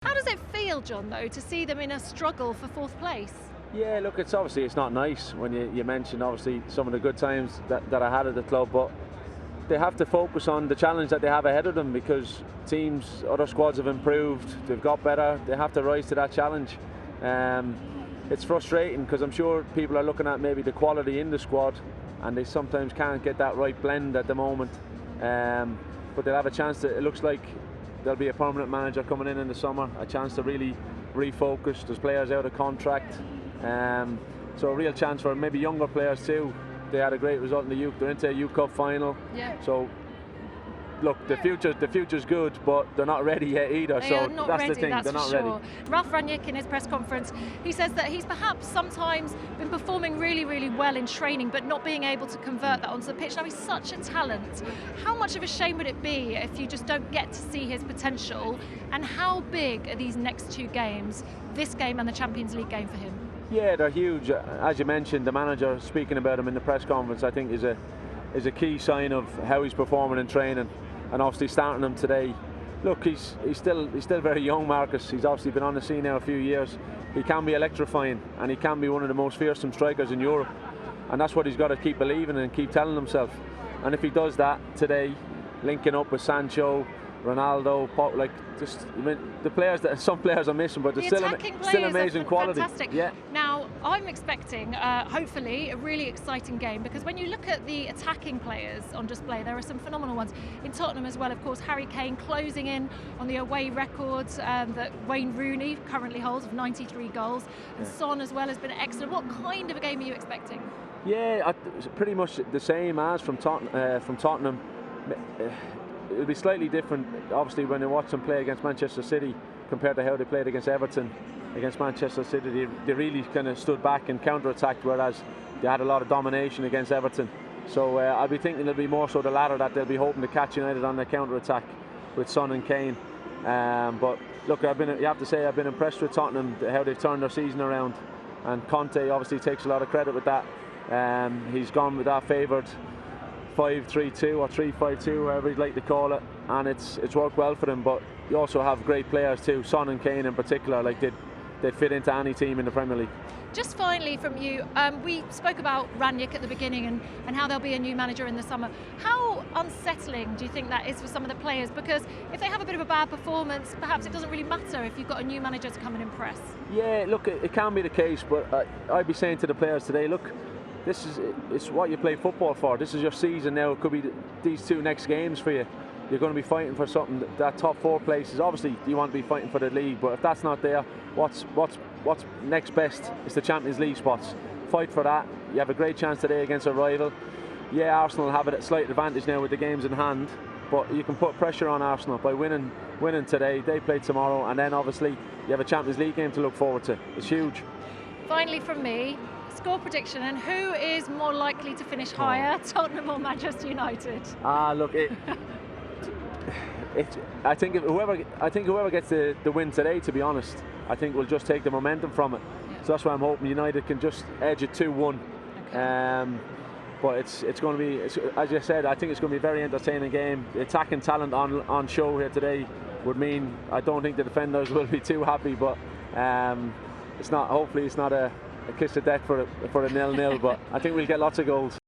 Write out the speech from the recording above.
How does it feel, John, though, to see them in a struggle for fourth place? Yeah, look, it's obviously it's not nice when you mention obviously some of the good times that I had at the club, but they have to focus on the challenge that they have ahead of them, because teams, other squads have improved, they've got better, they have to rise to that challenge. It's frustrating because I'm sure people are looking at maybe the quality in the squad and they sometimes can't get that right blend at the moment, but they'll have a chance to, it looks like there'll be a permanent manager coming in the summer, a chance to really refocus. There's players out of contract, so a real chance for maybe younger players too. They had a great result in the youth, they're into a youth cup final. Yeah. So look, the future's good, but they're not ready yet either. They are not that's ready, the thing, that's they're not for sure. ready. Ralph Rangnick, in his press conference, he says that he's perhaps sometimes been performing really, really well in training, but not being able to convert that onto the pitch. Now, he's such a talent. How much of a shame would it be if you just don't get to see his potential? And how big are these next two games, this game and the Champions League game, for him? Yeah, they're huge. As you mentioned, the manager speaking about him in the press conference, I think is a key sign of how he's performing in training, and obviously starting him today. Look, he's still very young, Marcus. He's obviously been on the scene now a few years. He can be electrifying, and he can be one of the most fearsome strikers in Europe, and that's what he's got to keep believing and keep telling himself. And if he does that today, linking up with Sancho, Ronaldo, I mean, the players that some players are missing, but there's still amazing quality. Fantastic. Yeah. Now, I'm expecting, hopefully, a really exciting game, because when you look at the attacking players on display, there are some phenomenal ones. In Tottenham as well, of course, Harry Kane closing in on the away records that Wayne Rooney currently holds of 93 goals, and Son as well has been excellent. What kind of a game are you expecting? Yeah, pretty much the same as from Tottenham. It'll be slightly different, obviously, when you watch them play against Manchester City compared to how they played against Everton. Against Manchester City, they really kind of stood back and counter-attacked, whereas they had a lot of domination against Everton. So I'll be thinking it'll be more so the latter, that they'll be hoping to catch United on their counter-attack with Son and Kane. But look, you have to say I've been impressed with Tottenham, how they've turned their season around, and Conte obviously takes a lot of credit with that. He's gone with that favoured 5-3-2 or 3-5-2, whatever you'd like to call it, and it's worked well for them. But you also have great players too, Son and Kane in particular. Like they fit into any team in the Premier League. Just finally from you, we spoke about Rangnick at the beginning and how there'll be a new manager in the summer. How unsettling do you think that is for some of the players? Because if they have a bit of a bad performance, perhaps it doesn't really matter if you've got a new manager to come and impress. Yeah, look, it can be the case, but I'd be saying to the players today, look, it's what you play football for. This is your season now. It could be these two next games for you. You're going to be fighting for something. That top four places, obviously you want to be fighting for the league, but if that's not there, what's next best is the Champions League spots. Fight for that. You have a great chance today against a rival. Yeah, Arsenal have a slight advantage now with the games in hand, but you can put pressure on Arsenal by winning today. They play tomorrow, and then obviously you have a Champions League game to look forward to. It's huge. Finally from me, score prediction, and who is more likely to finish higher, Tottenham or Manchester United? Look, I think whoever gets the win today, to be honest, I think will just take the momentum from it. So that's why I'm hoping United can just edge it 2-1. Okay. But it's going to be, as you said, I think it's going to be a very entertaining game. The attacking talent on show here today would mean I don't think the defenders will be too happy, but it's not. Hopefully, it's not a kiss of death for a 0-0, but I think we'll get lots of goals.